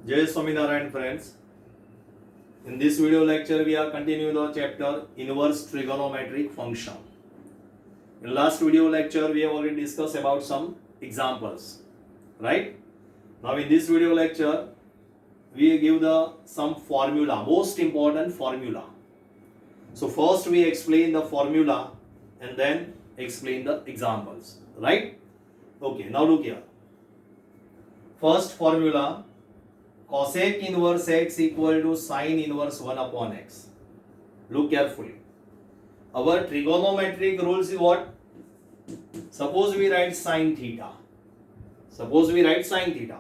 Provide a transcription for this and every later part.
Jai Swaminarayan friends. In this video lecture, we are continuing the chapter inverse trigonometric function. In last video lecture, we have already discussed about some examples, right? Now in this video lecture, we give the some formula, most important formula. So first we explain the formula and then explain the examples, right? Okay, now look here. First formula, cosec inverse x equal to sine inverse 1 upon x. Look carefully. Our trigonometric rules is what? Suppose we write sine theta. Suppose we write sine theta.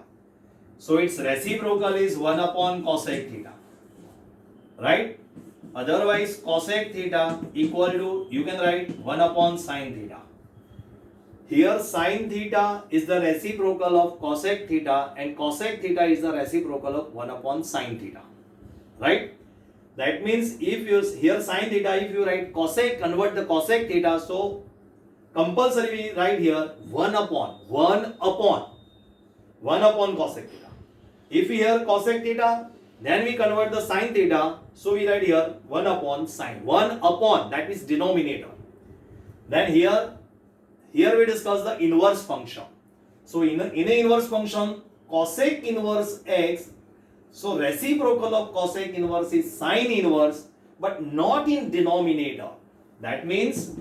So its reciprocal is 1 upon cosec theta. Right? Otherwise cosec theta equal to, you can write 1 upon sine theta. Here sine theta is the reciprocal of cosec theta and cosec theta is the reciprocal of 1 upon sine theta. Right? That means if you here sine theta, if you write cosec, convert the cosec theta, so compulsory we write here 1 upon cosec theta. If we here cosec theta, then we convert the sine theta, so we write here 1 upon sine. 1 upon, that is denominator. Then here we discuss the inverse function. So in an inverse function, cosec inverse x, so reciprocal of cosec inverse is sine inverse, but not in denominator. That means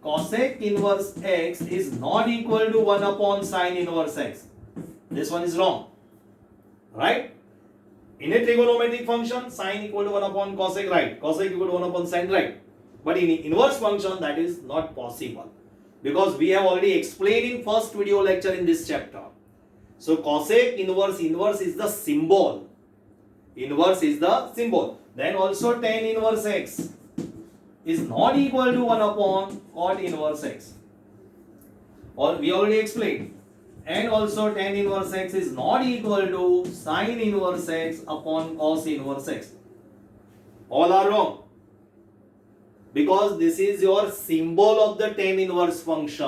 cosec inverse x is not equal to 1 upon sine inverse x. This one is wrong. Right? In a trigonometric function, sine equal to 1 upon cosec, right? Cosec equal to 1 upon sine, right? But in inverse function, that is not possible. Because we have already explained in first video lecture in this chapter. So cosec inverse is the symbol. Inverse is the symbol. Then also tan inverse x is not equal to 1 upon cot inverse x. Or we already explained. And also tan inverse x is not equal to sine inverse x upon cos inverse x. All are wrong. Because this is your symbol of the tan inverse function.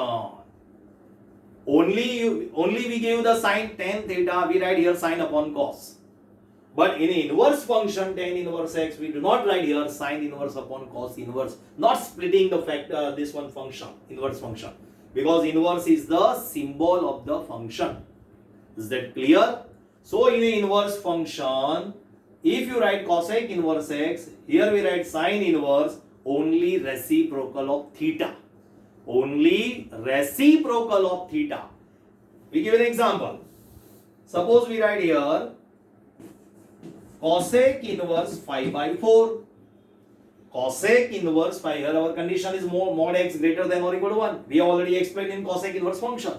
Only we give the sine tan theta, we write here sine upon cos. But in inverse function tan inverse x, we do not write here sine inverse upon cos inverse, not splitting the factor this one function, inverse function. Because inverse is the symbol of the function. Is that clear? So in an inverse function, if you write cosec inverse x, here we write sine inverse, only reciprocal of theta. Only reciprocal of theta. We give an example. Suppose we write here cosec inverse 5 by 4. Cosec inverse 5. Here our condition is mod x greater than or equal to 1. We have already explained in cosec inverse function.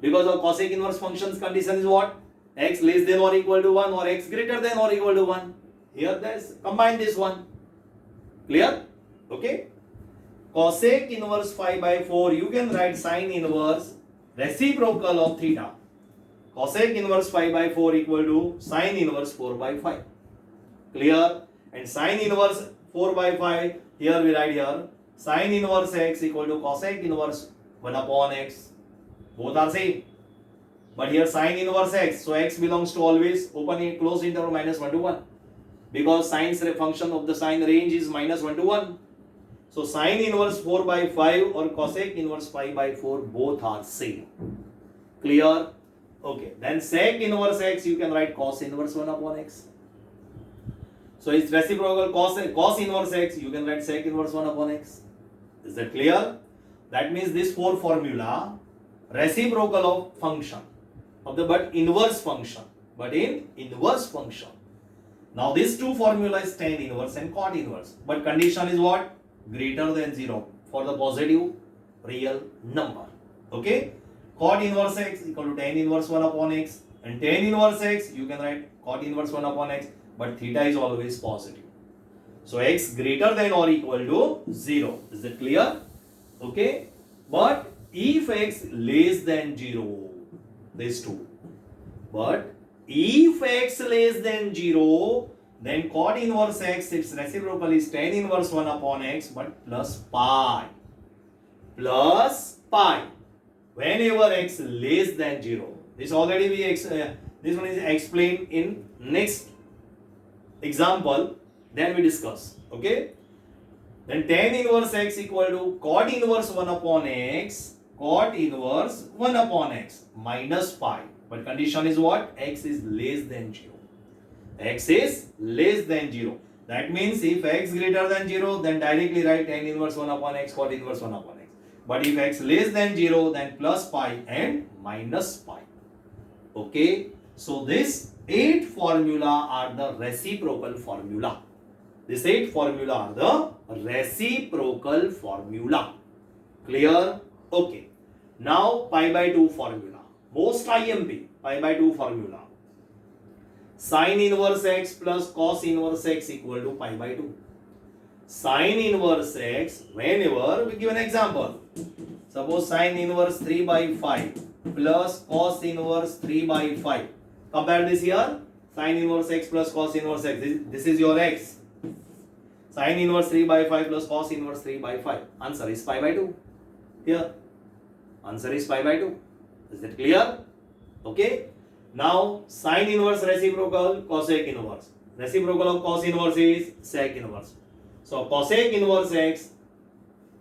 Because of cosec inverse function's condition is what? X less than or equal to 1 or x greater than or equal to 1. Here there's combine this one. Clear? Okay. Cosec inverse 5 by 4, you can write sine inverse reciprocal of theta. Cosec inverse 5 by 4 equal to sine inverse 4 by 5. Clear? And sine inverse 4 by 5, here we write here sine inverse x equal to cosec inverse 1 upon x. Both are same. But here sine inverse x, so x belongs to always open a closed interval minus 1 to 1. Because sine's function of the sine range is minus 1 to 1. So sine inverse 4 by 5 or cosec inverse 5 by 4, both are same. Clear? Okay. Then sec inverse x, you can write cos inverse 1 upon x. So it's reciprocal cos inverse x, you can write sec inverse 1 upon x. Is that clear? That means this 4 formula, reciprocal of function, of the but inverse function, but in inverse function. Now this 2 formula is tan inverse and cot inverse, but condition is what? Greater than 0 for the positive real number. Okay? Cot inverse x equal to tan inverse 1 upon x, and tan inverse x, you can write cot inverse 1 upon x, but theta is always positive. So x greater than or equal to 0. Is that clear? Okay? But if x less than 0, these two. But if x less than 0, then cot inverse x, its reciprocal is tan inverse 1 upon x, but plus pi. Plus pi. Whenever x less than 0. This already we This one is explained in next example. Then we discuss. Okay. Then tan inverse x equal to cot inverse 1 upon x. Cot inverse 1 upon x minus pi. But condition is what? X is less than 0. X is less than 0. That means if x greater than 0, then directly write tan inverse 1 upon x, cot inverse 1 upon x. But if x less than 0, then plus pi and minus pi. Okay. So these 8 formula are the reciprocal formula. These 8 formula are the reciprocal formula. Clear? Okay. Now pi by 2 formula. Most IMP, pi by 2 formula. Sin inverse x plus cos inverse x equal to pi by 2. Sin inverse x, whenever we give an example. Suppose sin inverse 3 by 5 plus cos inverse 3 by 5. Compare this here. Sin inverse x plus cos inverse x. This is your x. Sin inverse 3 by 5 plus cos inverse 3 by 5. Answer is pi by 2. Here. Answer is pi by 2. Is that clear? Okay. Now, sin inverse reciprocal, cosec inverse. Reciprocal of cos inverse is sec inverse. So, cosec inverse x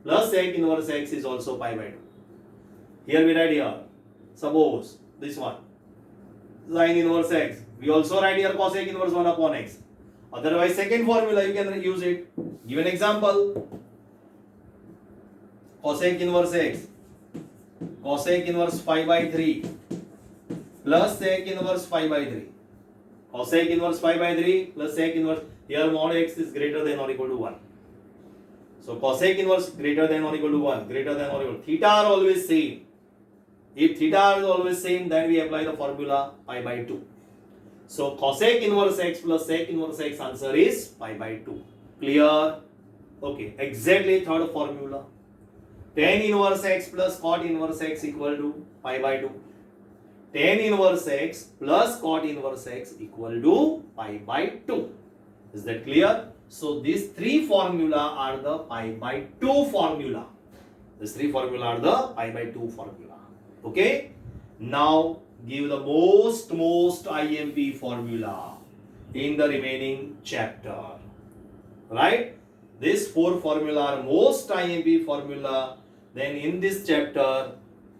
plus sec inverse x is also pi by 2. Here we write here. Suppose this one. Sin inverse x. We also write here cosec inverse 1 upon x. Otherwise, second formula you can use it. Give an example. Cosec inverse x. Cosec inverse 5 by 3 plus sec inverse 5 by 3. Cosec inverse 5 by 3 plus sec inverse. Here mod x is greater than or equal to 1. So cosec inverse greater than or equal to 1. Greater than or equal to. Theta are always same. If theta is always same, then we apply the formula pi by 2. So cosec inverse x plus sec inverse x, answer is pi by 2. Clear? Okay. Exactly third formula. Tan inverse x plus cot inverse x equal to pi by 2. Tan inverse x plus cot inverse x equal to pi by 2. Is that clear? So these 3 formula are the pi by 2 formula. These 3 formula are the pi by 2 formula. Okay? Now give the most IMP formula in the remaining chapter. Right? These 4 formula are most IMP formula. Then in this chapter,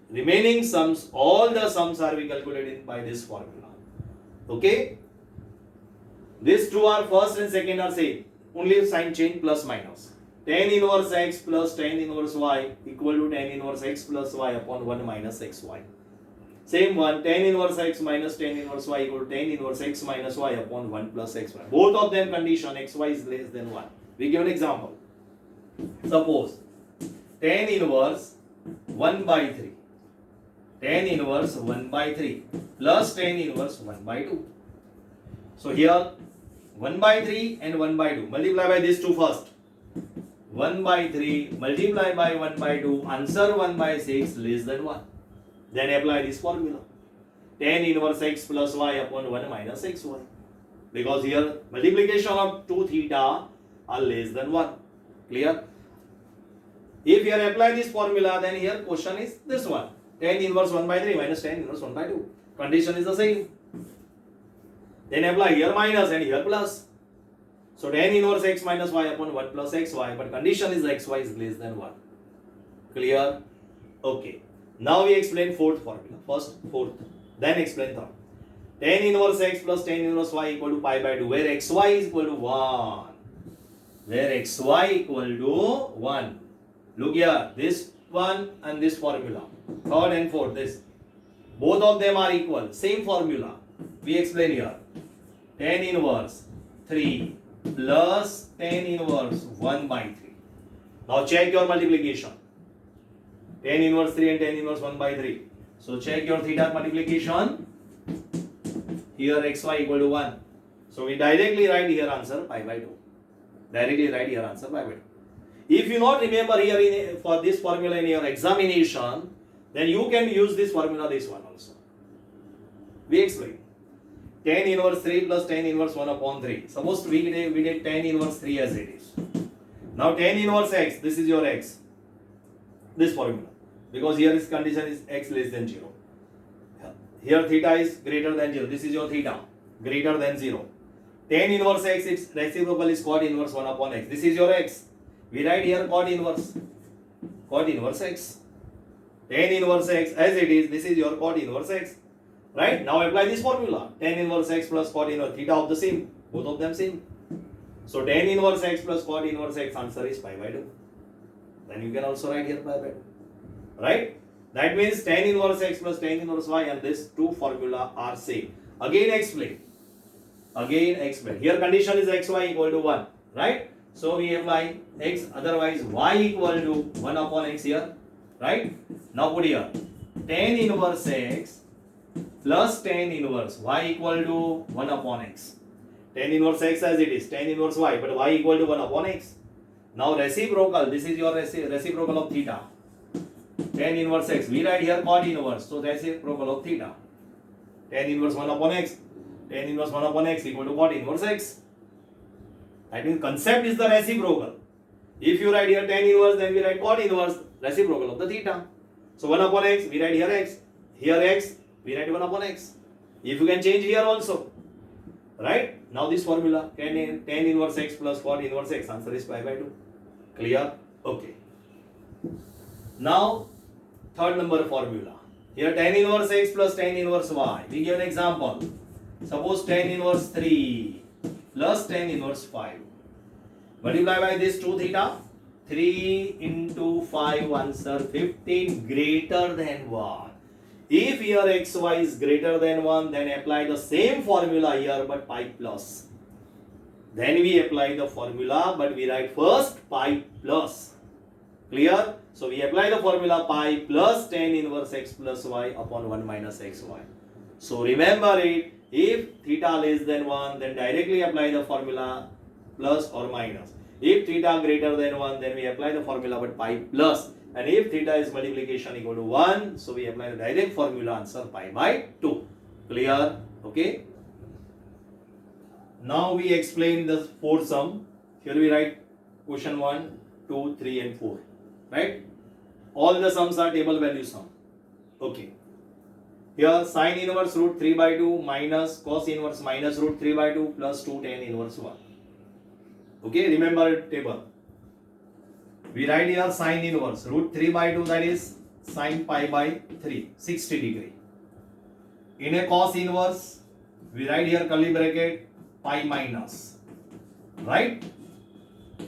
remaining sums, all the sums are be calculated by this formula. Okay? These 2 are first and second are same. Only sign change plus minus. Tan inverse x plus tan inverse y equal to tan inverse x plus y upon 1 minus xy. Same one, tan inverse x minus tan inverse y equal to tan inverse x minus y upon 1 plus xy. Both of them condition xy is less than 1. We give an example. Suppose tan inverse 1 by 3. Tan inverse 1 by 3 plus tan inverse 1 by 2. So here 1 by 3 and 1 by 2. Multiply by these two first. 1 by 3 multiply by 1 by 2. Answer 1 by 6 less than 1. Then apply this formula. Tan inverse x plus y upon 1 minus xy. Because here multiplication of 2 theta are less than 1. Clear? If you apply this formula, then here question is this one. Tan inverse 1 by 3 minus tan inverse 1 by 2. Condition is the same. Then apply here minus and here plus. So tan inverse x minus y upon 1 plus xy. But condition is xy is less than 1. Clear? Okay. Now we explain fourth formula. First fourth. Then explain third. Tan inverse x plus tan inverse y equal to pi by 2. Where xy is equal to 1. Where xy equal to 1. Look here. This one and this formula. Third and fourth. This. Both of them are equal. Same formula. We explain here. Tan inverse 3 plus tan inverse 1 by 3. Now check your multiplication. Tan inverse 3 and tan inverse 1 by 3. So check your theta multiplication. Here xy equal to 1. So we directly write here answer pi by 2. Directly write here answer pi by 2. If you not remember here for this formula in your examination, then you can use this formula, this one also. We explain. Tan inverse 3 plus tan inverse 1 upon 3. Suppose we did tan inverse 3 as it is. Now tan inverse x, this is your x. This formula. Because here is condition is x less than 0. here theta is greater than 0. This is your theta, greater than 0. Tan inverse x, its reciprocal is cot inverse 1 upon x. This is your x. We write here cot inverse x. Tan inverse x as it is, this is your cot inverse x. Right? Now apply this formula. Tan inverse x plus cot inverse, theta of the same. Both of them same. So tan inverse x plus cot inverse x, answer is pi by 2. Then you can also write here pi by 2. Right? That means tan inverse x plus tan inverse y and this two formula are same. Again explain. Here condition is xy equal to 1. Right? So we apply x, otherwise y equal to 1 upon x here. Right? Now put here tan inverse x plus tan inverse y equal to 1 upon x. Tan inverse x as it is, tan inverse y, but y equal to 1 upon x. Now reciprocal, this is your reciprocal of theta. Tan inverse x, we write here cot inverse, so reciprocal of theta. Tan inverse 1 upon x, tan inverse 1 upon x equal to cot inverse x. That means concept is the reciprocal. If you write here tan inverse, then we write cot inverse, reciprocal of the theta. So 1 upon x, we write here x. Here x, we write 1 upon x. If you can change here also. Right? Now this formula, tan inverse x plus cot inverse x, answer is pi by 2. Clear? Okay. Now, third number formula. Here tan inverse x plus tan inverse y. We give an example. Suppose tan inverse 3 plus tan inverse 5. Multiply by this 2 theta. 3 into 5, answer 15 greater than 1. If here xy is greater than 1, then apply the same formula here but pi plus. Then we apply the formula but we write first pi plus. Clear? So we apply the formula pi plus tan inverse x plus y upon 1 minus xy. So remember it, if theta less than 1, then directly apply the formula plus or minus. If theta greater than 1, then we apply the formula but pi plus. And if theta is multiplication equal to 1, so we apply the direct formula, answer pi by 2. Clear? Okay. Now we explain the four sum. Here we write question 1, 2, 3 and 4. Right? All the sums are table value sum. Okay. Here sin inverse root 3 by 2 minus cos inverse minus root 3 by 2 plus 2 tan inverse 1. Okay, remember table. We write here sin inverse root 3 by 2, that is sin pi by 3, 60 degree. In a cos inverse, we write here curly bracket pi minus. Right?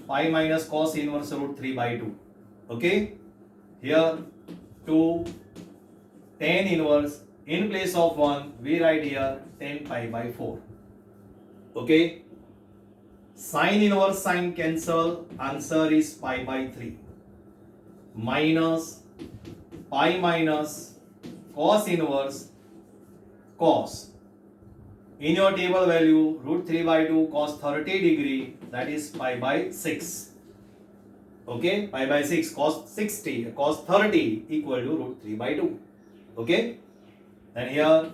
Pi minus cos inverse root 3 by 2. Okay? Here 2 tan inverse, in place of 1, we write here tan pi by 4. Okay? Sin inverse sin cancel, answer is pi by 3. Minus pi minus cos inverse cos. In your table value, root 3 by 2 cos 30 degree, that is pi by 6. Okay, pi by 6 cos 60, cos 30 equal to root 3 by 2. Okay, and here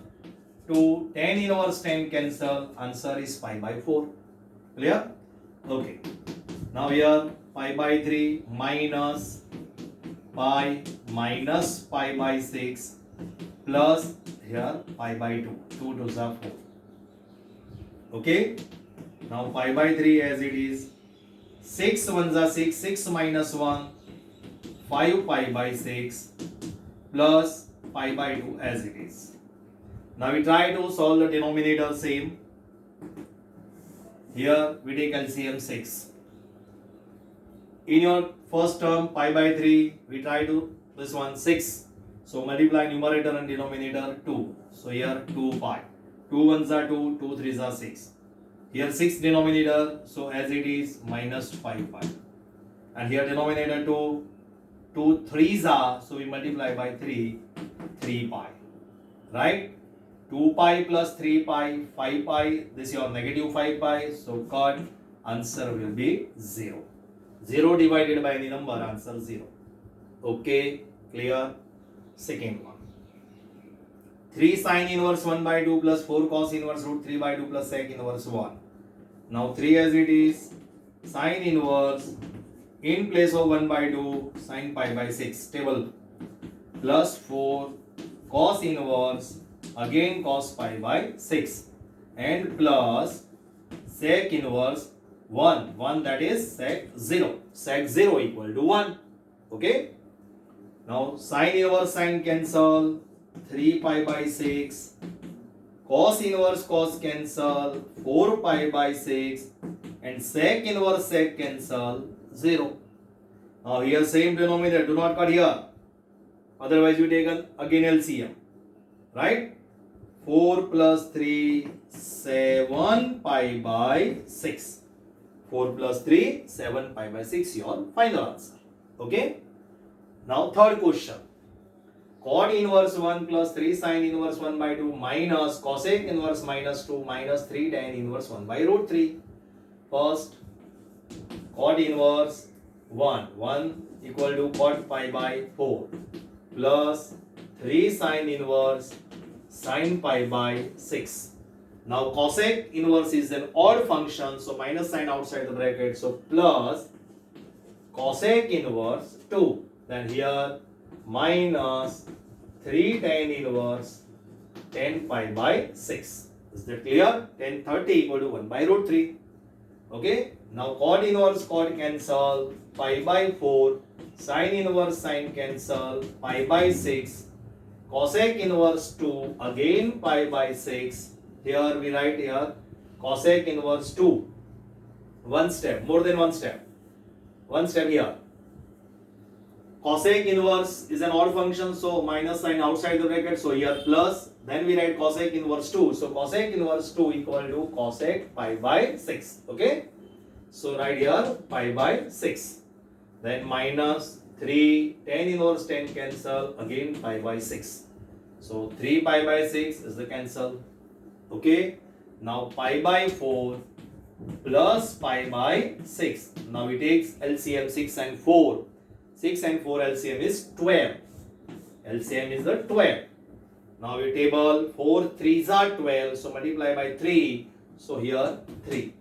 2 tan inverse tan cancel, answer is pi by 4. Clear? Okay. Now here pi by 3 minus pi by 6 plus here pi by 2. 2 to the 4. Okay. Now pi by 3 as it is. 6 1s are 6. 6 minus 1. 5 pi by 6 plus pi by 2 as it is. Now we try to solve the denominator same. Here we take LCM 6. In your first term pi by 3, we try to this one 6. So multiply numerator and denominator 2. So here 2 pi. 2 1s are 2, 2 3s are 6. Here 6 denominator, so as it is minus 5 pi. And here denominator 2, 2 3s are, so we multiply by 3, 3 pi. Right? 2 pi plus 3 pi, 5 pi, this is your negative 5 pi, so cut, answer will be 0. 0 divided by any number, answer 0. Okay, clear? Second one. 3 sin inverse 1 by 2 plus 4 cos inverse root 3 by 2 plus sec inverse 1. Now 3 as it is, sin inverse, in place of 1 by 2, sin pi by 6, table, plus 4 cos inverse again cos pi by 6 and plus sec inverse 1 that is sec 0 equal to 1. Okay, now sin inverse sin cancel 3 pi by 6, cos inverse cos cancel 4 pi by 6 and sec inverse sec cancel 0. Now here same denominator, do not cut here, otherwise you take again LCM, right? 4 plus 3 7 pi by 6. 4 plus 3 7 pi by 6 your final answer. Okay, now third question, cot inverse 1 plus 3 sin inverse 1 by 2 minus cosec inverse minus 2 minus 3 tan inverse 1 by root 3. First, cot inverse 1 equal to cot pi by 4 plus 3 sin inverse sin pi by 6. Now cosec inverse is an odd function, so minus sign outside the bracket, so plus cosec inverse 2, then here minus 3 tan inverse 10 pi by 6. Is that clear? 10 30 equal to 1 by root 3. Okay, now cot inverse cot cancel pi by 4, sin inverse sin cancel pi by 6, cosec inverse 2 again pi by 6. Here we write here cosec inverse 2, one step, more than one step here. Cosec inverse is an odd function, so minus sign outside the bracket, so here plus, then we write cosec inverse 2, so cosec inverse 2 equal to cosec pi by 6. Okay, so write here pi by 6, then minus 3 tan inverse 10 cancel again pi by 6, so 3 pi by 6 is the cancel. Okay, now pi by 4 plus pi by 6. Now we take LCM 6 and 4. 6 and 4 LCM is 12. LCM is the 12. Now we table 4 3s are 12, so multiply by 3. So here 3.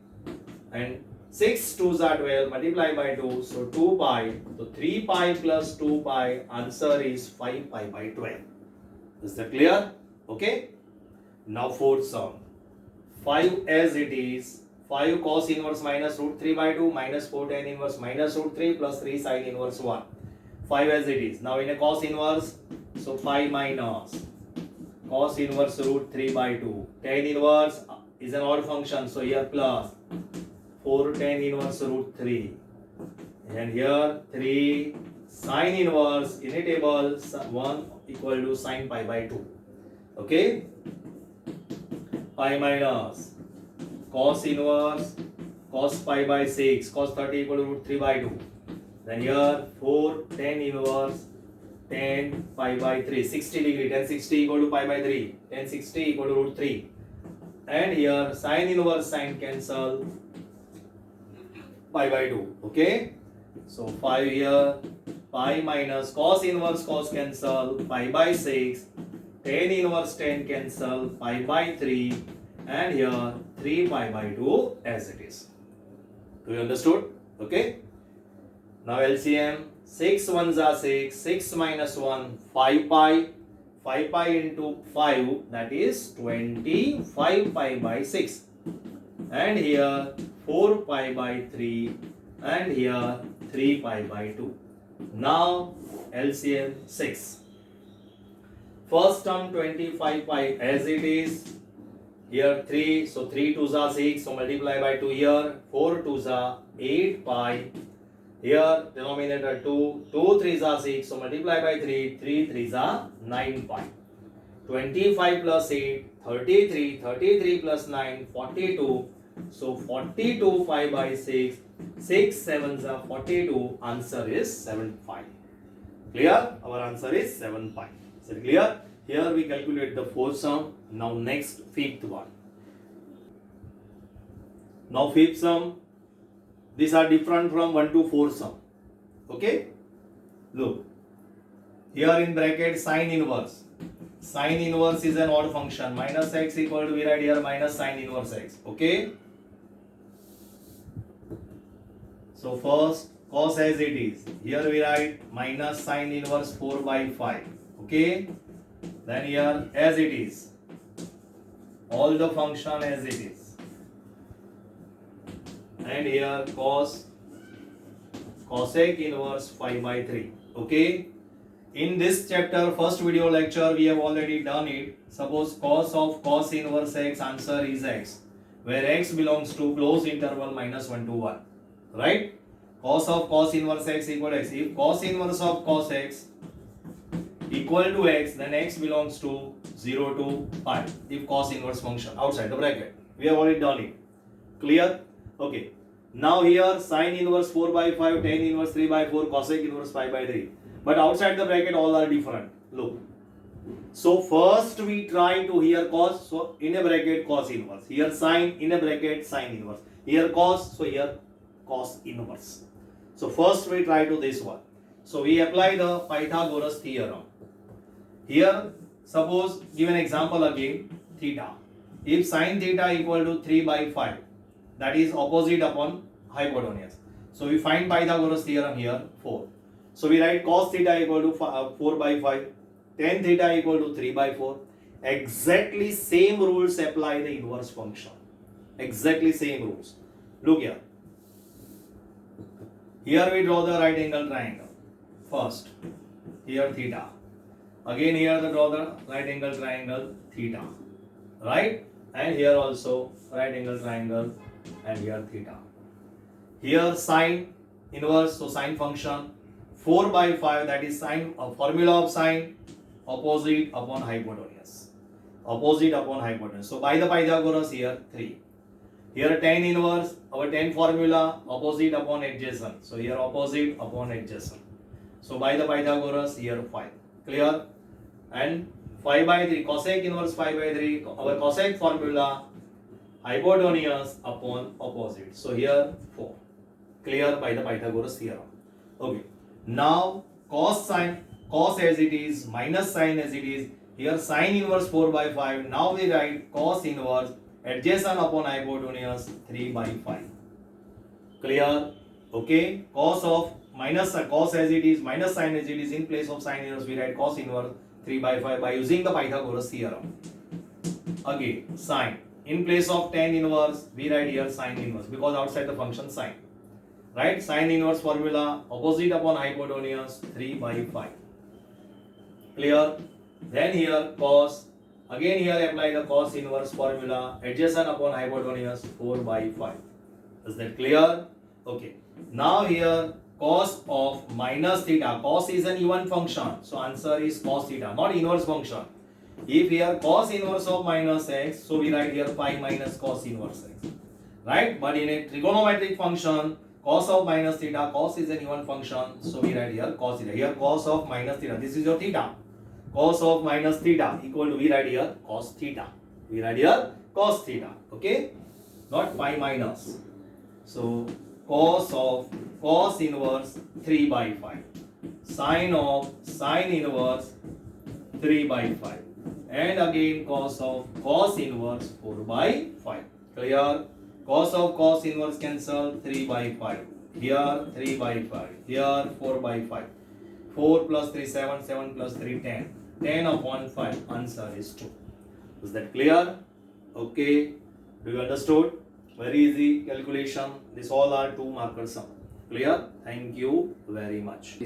And 6 2s are 12, multiply by 2, so 2 pi. So 3 pi plus 2 pi, answer is 5 pi by 12. Is that clear? Okay. Now fourth sum, 5 as it is, 5 cos inverse minus root 3 by 2 minus 4 tan inverse minus root 3 plus 3 sin inverse 1. 5 as it is. Now in a cos inverse, so 5 minus cos inverse root 3 by 2. Tan inverse is an odd function, so here plus 4 tan inverse root 3. And here 3 sin inverse in a table 1 equal to sin pi by 2. Okay, pi minus cos inverse cos pi by 6, cos 30 equal to root 3 by 2. Then here 4 tan inverse tan pi by 3, 60 degree, tan 60 equal to pi by 3, tan 60 equal to root 3. And here sin inverse sin cancel pi by 2. Okay, so 5 here, pi minus cos inverse cos cancel pi by 6, tan inverse tan cancel pi by 3, and here 3 pi by 2 as it is. Do you understood? Okay. Now LCM 6 1s are 6, 6 minus 1 5 pi, 5 pi into 5 that is 25 pi by 6, and here 4 pi by 3, and here 3 pi by 2. Now LCM 6. First term 25 pi as it is. Here 3, so 3 2s are 6, so multiply by 2 here. 4 2s are 8 pi. Here denominator 2, 2 3s are 6, so multiply by 3, 3 3s are 9 pi. 25 plus 8, 33, 33 plus 9, 42. So 42 pi by 6, 6 7s are 42, answer is 7 pi. Clear? Our answer is 7 pi. Is it clear? Here we calculate the fourth sum. Now next fifth one. Now fifth sum. These are different from 1 to 4 sum. Okay? Look. Here in bracket sin inverse. Sin inverse is an odd function. Minus x equal to, we write here minus sin inverse x. Okay? So first cos as it is. Here we write minus sin inverse 4 by 5. Okay? Then here as it is. all the function as it is, and here cosec inverse phi by 3. Okay, in this chapter, first video lecture, we have already done it. Suppose cos inverse x, answer is x, where x belongs to closed interval -1 to 1, right? Cos inverse x equal to x. If cos inverse of cos x equal to x, then x belongs to 0 to pi. If cos inverse function outside the bracket, we have already done it. Clear? Okay. Now here sin inverse 4 by 5, tan inverse 3 by 4, cosec inverse 5 by 3. But outside the bracket all are different. Look. So first we try to here cos, so in a bracket cos inverse. Here sin, in a bracket sin inverse. Here cos, so here cos inverse. So first we try to this one. So we apply the Pythagoras theorem. Here suppose give an example again, theta. If sin theta equal to 3 by 5, that is opposite upon hypotenuse. So we find Pythagoras theorem here 4. So we write cos theta equal to 4 by 5, tan theta equal to 3 by 4. Exactly same rules apply the inverse function. Exactly same rules. Look here. Here we draw the right angle triangle. First, here theta. Again here we draw the right angle triangle theta. Right? And here also right angle triangle and here theta. Here sine inverse, so sine function 4 by 5, that is sine, formula of sine, opposite upon hypotenuse. Opposite upon hypotenuse. So by the Pythagoras here 3. Here tan inverse, our tan formula, opposite upon adjacent. So here opposite upon adjacent. So by the Pythagoras here 5. Clear? And 5 by 3, cosec inverse 5 by 3, our cosec formula, hypotenuse upon opposite. So here 4. Clear by the Pythagoras theorem. Okay. Now cos as it is, minus sine as it is. Here sine inverse 4 by 5. Now we write cos inverse adjacent upon hypotenuse 3 by 5. Clear? Okay. Cos as it is, minus sine as it is, in place of sine inverse we write cos inverse 3 by 5 by using the Pythagoras theorem. Again sine. In place of tan inverse we write here sine inverse because outside the function sine. Right? Sine inverse formula, opposite upon hypotenuse 3 by 5. Clear? Then here cos. Again here apply the cos inverse formula, adjacent upon hypotenuse 4 by 5. Is that clear? Okay. Now here cos of minus theta. Cos is an even function. So answer is cos theta, not inverse function. If here cos inverse of minus x, so we write here pi minus cos inverse x. Right? But in a trigonometric function, cos of minus theta, cos is an even function, so we write here cos theta. Here cos of minus theta, this is your theta. Cos of minus theta equal to, we write here cos theta. We write here cos theta, okay? Not pi minus. So cos inverse 3 by 5. Sine of sine inverse 3 by 5. And again cos of cos inverse 4 by 5. Clear? Cos of cos inverse cancel 3 by 5. Here 3 by 5. Here 4 by 5. 4 plus 3 7. 7 plus 3 10. 10 upon 5. Answer is 2. Is that clear? Okay. Do you understood? Very easy calculation. This all are 2 marker sum. Clear? Thank you very much.